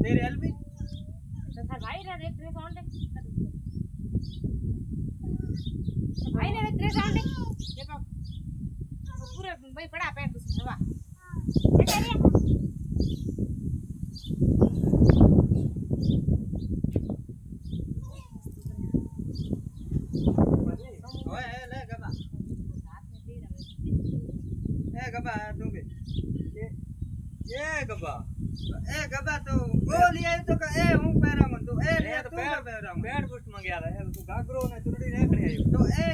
तेरे एलबी तो थार भाई रे देख रे साउंड भाई ने देख रे साउंड देखो पूरे भाई पड़ा पैर दूसरा हवा बेटा रे ओए ले गबा ए गबा तुम भी ये गबा तो बोल ये तो का ए हूं पैरा मन तो ए ले तो पैर बुस्ट मांगया है तो गागरो ने चुरड़ी ने खड़ी आयो तो ए